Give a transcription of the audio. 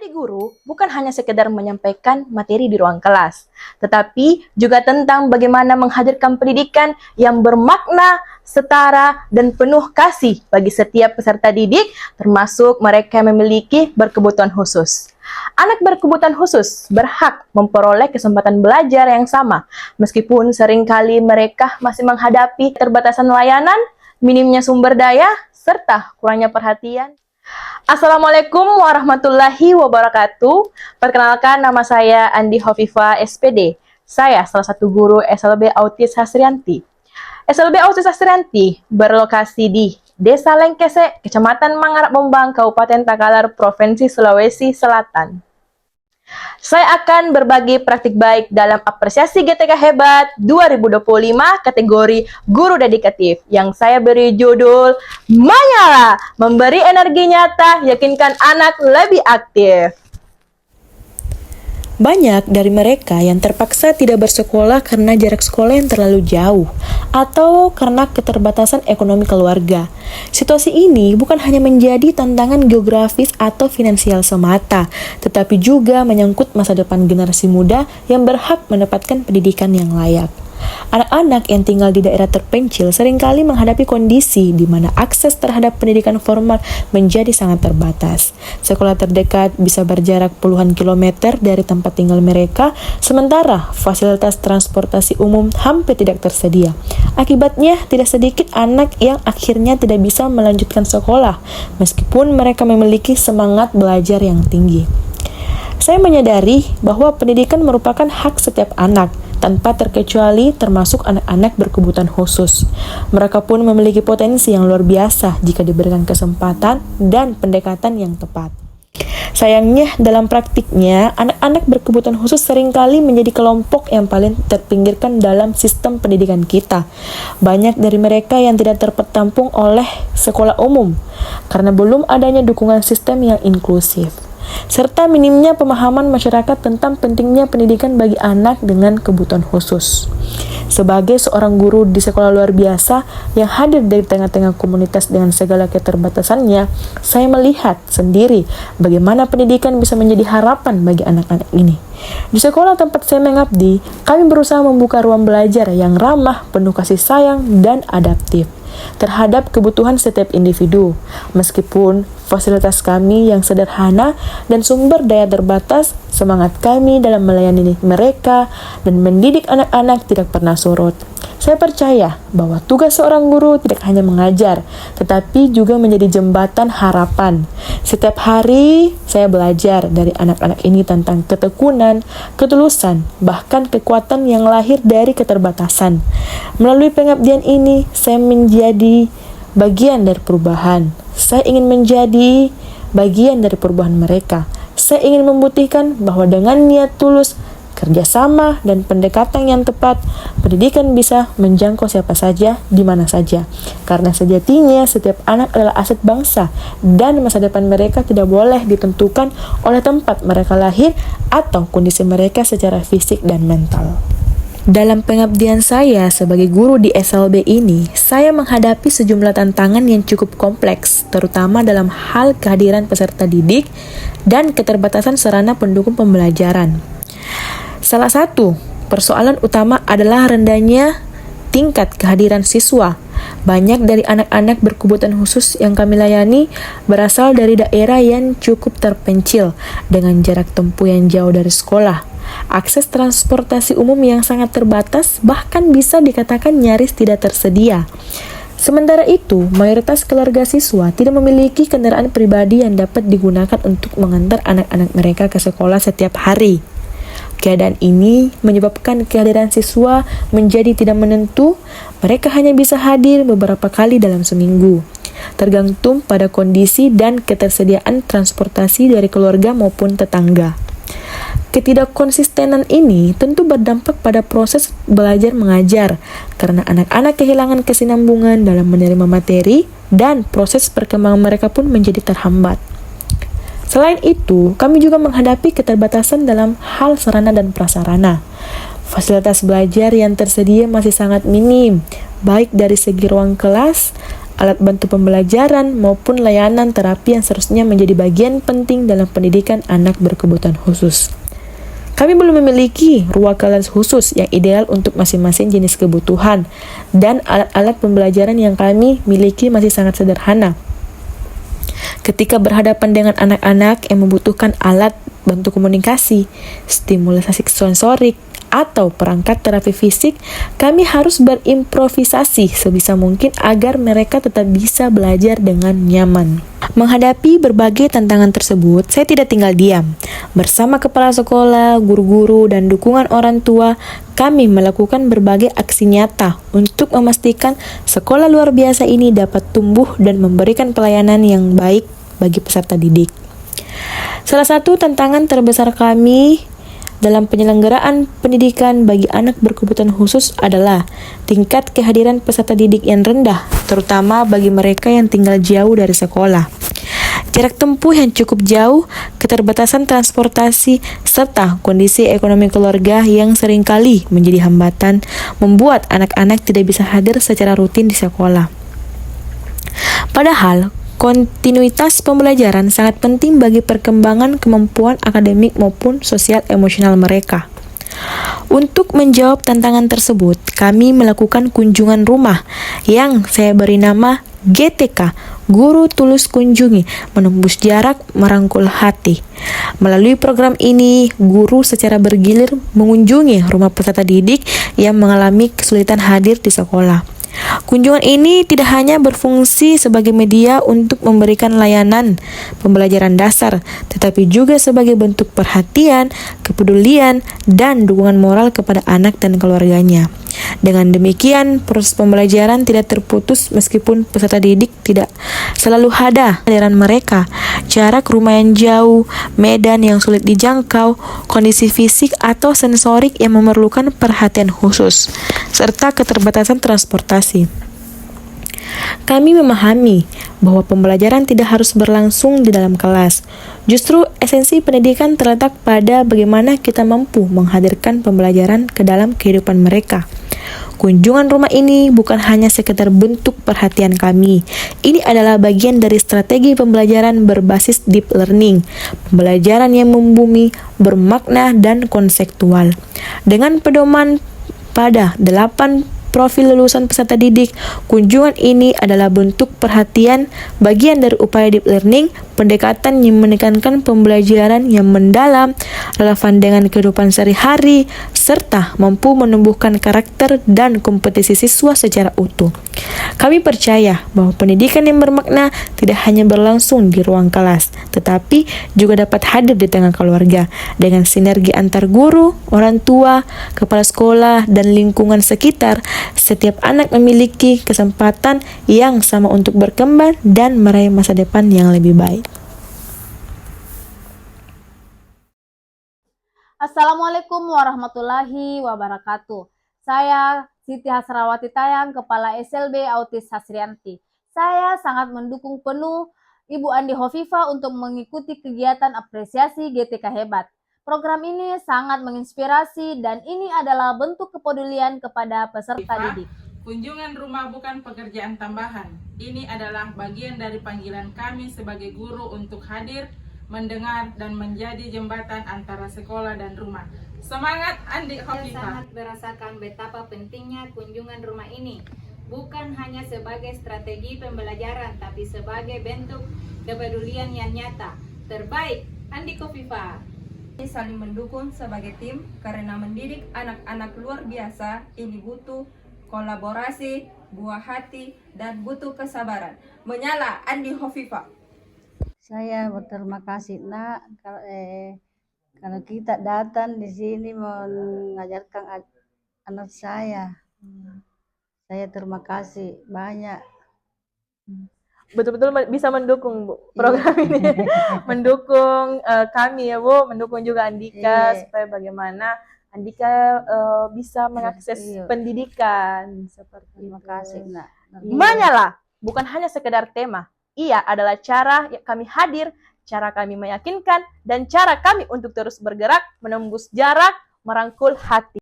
Menjadi guru bukan hanya sekedar menyampaikan materi di ruang kelas, tetapi juga tentang bagaimana menghadirkan pendidikan yang bermakna, setara, dan penuh kasih bagi setiap peserta didik, termasuk mereka yang memiliki berkebutuhan khusus. Anak berkebutuhan khusus berhak memperoleh kesempatan belajar yang sama, meskipun seringkali mereka masih menghadapi keterbatasan layanan, minimnya sumber daya, serta kurangnya perhatian. Assalamualaikum warahmatullahi wabarakatuh. Perkenalkan, nama saya Andi Hovifa SPD. Saya salah satu guru SLB Autis Hasrianti. SLB Autis Hasrianti berlokasi di Desa Lengkese, Kecamatan Mangarak Bombang, Kabupaten Takalar, Provinsi Sulawesi Selatan. Saya akan berbagi praktik baik dalam apresiasi GTK Hebat 2025 kategori Guru Dedikatif yang saya beri judul Menyala, memberi energi nyata, yakinkan anak lebih aktif. Banyak dari mereka yang terpaksa tidak bersekolah karena jarak sekolah yang terlalu jauh atau karena keterbatasan ekonomi keluarga. Situasi ini bukan hanya menjadi tantangan geografis atau finansial semata, tetapi juga menyangkut masa depan generasi muda yang berhak mendapatkan pendidikan yang layak. Anak-anak yang tinggal di daerah terpencil seringkali menghadapi kondisi di mana akses terhadap pendidikan formal menjadi sangat terbatas. Sekolah terdekat bisa berjarak puluhan kilometer dari tempat tinggal mereka, sementara fasilitas transportasi umum hampir tidak tersedia. Akibatnya, tidak sedikit anak yang akhirnya tidak bisa melanjutkan sekolah, meskipun mereka memiliki semangat belajar yang tinggi. Saya menyadari bahwa pendidikan merupakan hak setiap anak, tanpa terkecuali termasuk anak-anak berkebutuhan khusus. Mereka pun memiliki potensi yang luar biasa jika diberikan kesempatan dan pendekatan yang tepat. Sayangnya, dalam praktiknya, anak-anak berkebutuhan khusus seringkali menjadi kelompok yang paling terpinggirkan dalam sistem pendidikan kita. Banyak dari mereka yang tidak tertampung oleh sekolah umum, karena belum adanya dukungan sistem yang inklusif, serta minimnya pemahaman masyarakat tentang pentingnya pendidikan bagi anak dengan kebutuhan khusus. Sebagai seorang guru di sekolah luar biasa yang hadir dari tengah-tengah komunitas dengan segala keterbatasannya, saya melihat sendiri bagaimana pendidikan bisa menjadi harapan bagi anak-anak ini. Di sekolah tempat saya mengabdi, kami berusaha membuka ruang belajar yang ramah, penuh kasih sayang, dan adaptif terhadap kebutuhan setiap individu. Meskipun fasilitas kami yang sederhana dan sumber daya terbatas, semangat kami dalam melayani mereka dan mendidik anak-anak tidak pernah surut. Saya percaya bahwa tugas seorang guru tidak hanya mengajar, tetapi juga menjadi jembatan harapan. Setiap hari saya belajar dari anak-anak ini tentang ketekunan, ketulusan, bahkan kekuatan yang lahir dari keterbatasan. Melalui pengabdian ini, saya menjadi bagian dari perubahan. Saya ingin menjadi bagian dari perubahan mereka. Saya ingin membuktikan bahwa dengan niat tulus, kerjasama, dan pendekatan yang tepat, pendidikan bisa menjangkau siapa saja, di mana saja. Karena sejatinya setiap anak adalah aset bangsa, dan masa depan mereka tidak boleh ditentukan oleh tempat mereka lahir atau kondisi mereka secara fisik dan mental. Dalam pengabdian saya sebagai guru di SLB ini, saya menghadapi sejumlah tantangan yang cukup kompleks, terutama dalam hal kehadiran peserta didik dan keterbatasan sarana pendukung pembelajaran. Salah satu persoalan utama adalah rendahnya tingkat kehadiran siswa. Banyak dari anak-anak berkebutuhan khusus yang kami layani berasal dari daerah yang cukup terpencil dengan jarak tempuh yang jauh dari sekolah. Akses transportasi umum yang sangat terbatas, bahkan bisa dikatakan nyaris tidak tersedia. Sementara itu, mayoritas keluarga siswa tidak memiliki kendaraan pribadi yang dapat digunakan untuk mengantar anak-anak mereka ke sekolah setiap hari. Keadaan ini menyebabkan kehadiran siswa menjadi tidak menentu. Mereka hanya bisa hadir beberapa kali dalam seminggu, tergantung pada kondisi dan ketersediaan transportasi dari keluarga maupun tetangga. Ketidakkonsistenan ini tentu berdampak pada proses belajar mengajar, karena anak-anak kehilangan kesinambungan dalam menerima materi dan proses perkembangan mereka pun menjadi terhambat. Selain itu, kami juga menghadapi keterbatasan dalam hal sarana dan prasarana. Fasilitas belajar yang tersedia masih sangat minim, baik dari segi ruang kelas alat bantu pembelajaran, maupun layanan terapi yang seharusnya menjadi bagian penting dalam pendidikan anak berkebutuhan khusus. Kami belum memiliki ruang kelas khusus yang ideal untuk masing-masing jenis kebutuhan, dan alat-alat pembelajaran yang kami miliki masih sangat sederhana. Ketika berhadapan dengan anak-anak yang membutuhkan alat bantu komunikasi, stimulasi sensorik, atau perangkat terapi fisik, kami harus berimprovisasi sebisa mungkin agar mereka tetap bisa belajar dengan nyaman. Menghadapi berbagai tantangan tersebut, saya tidak tinggal diam. Bersama kepala sekolah, guru-guru, dan dukungan orang tua, kami melakukan berbagai aksi nyata untuk memastikan sekolah luar biasa ini dapat tumbuh dan memberikan pelayanan yang baik bagi peserta didik. Salah satu tantangan terbesar kami dalam penyelenggaraan pendidikan bagi anak berkebutuhan khusus adalah tingkat kehadiran peserta didik yang rendah, terutama bagi mereka yang tinggal jauh dari sekolah. Jarak tempuh yang cukup jauh, keterbatasan transportasi, serta kondisi ekonomi keluarga yang seringkali menjadi hambatan membuat anak-anak tidak bisa hadir secara rutin di sekolah. Padahal, kontinuitas pembelajaran sangat penting bagi perkembangan kemampuan akademik maupun sosial emosional mereka. Untuk menjawab tantangan tersebut, kami melakukan kunjungan rumah yang saya beri nama GTK, Guru Tulus Kunjungi, menembus jarak, merangkul hati. Melalui program ini, guru secara bergilir mengunjungi rumah peserta didik yang mengalami kesulitan hadir di sekolah. Kunjungan ini tidak hanya berfungsi sebagai media untuk memberikan layanan pembelajaran dasar, tetapi juga sebagai bentuk perhatian, kepedulian, dan dukungan moral kepada anak dan keluarganya. Dengan demikian, proses pembelajaran tidak terputus meskipun peserta didik tidak selalu ada kehadiran mereka. Jarak rumah yang jauh, medan yang sulit dijangkau, kondisi fisik atau sensorik yang memerlukan perhatian khusus, serta keterbatasan transportasi. Kami memahami bahwa pembelajaran tidak harus berlangsung di dalam kelas. Justru esensi pendidikan terletak pada bagaimana kita mampu menghadirkan pembelajaran ke dalam kehidupan mereka. Kunjungan rumah ini bukan hanya sekedar bentuk perhatian kami. Ini adalah bagian dari strategi pembelajaran berbasis deep learning, pembelajaran yang membumi, bermakna, dan konseptual. Dengan pedoman pada 8 profil lulusan peserta didik, kunjungan ini adalah bentuk perhatian bagian dari upaya deep learning, pendekatan yang menekankan pembelajaran yang mendalam, relevan dengan kehidupan sehari-hari, serta mampu menumbuhkan karakter dan kompetensi siswa secara utuh. Kami percaya bahwa pendidikan yang bermakna tidak hanya berlangsung di ruang kelas, tetapi juga dapat hadir di tengah keluarga. Dengan sinergi antar guru, orang tua, kepala sekolah, dan lingkungan sekitar, setiap anak memiliki kesempatan yang sama untuk berkembang dan meraih masa depan yang lebih baik. Assalamualaikum warahmatullahi wabarakatuh. Saya Siti Hasrawati Tayang, Kepala SLB Autis Hasrianti. Saya sangat mendukung penuh Ibu Andi Hovifa untuk mengikuti kegiatan apresiasi GTK Hebat. Program ini sangat menginspirasi dan ini adalah bentuk kepedulian kepada peserta didik. Kunjungan rumah bukan pekerjaan tambahan. Ini adalah bagian dari panggilan kami sebagai guru untuk hadir, mendengar, dan menjadi jembatan antara sekolah dan rumah. Semangat Andi Hovifa! Saya sangat merasakan betapa pentingnya kunjungan rumah ini, bukan hanya sebagai strategi pembelajaran, tapi sebagai bentuk kepedulian yang nyata. Terbaik, Andi Hovifa! Saling mendukung sebagai tim karena mendidik anak-anak luar biasa ini butuh kolaborasi, buah hati, dan butuh kesabaran. Menyala Andi Hovifa! Saya berterima kasih nak kalau kita datang di sini mengajarkan anak saya. Saya terima kasih banyak. Betul-betul bisa mendukung Bu program ini, mendukung kami ya Bu, mendukung juga Andika supaya bagaimana Andika bisa mengakses pendidikan seperti Terima kasih nak. Menyala bukan hanya sekedar tema, ia adalah cara kami hadir, cara kami meyakinkan, dan cara kami untuk terus bergerak, menembus jarak, merangkul hati.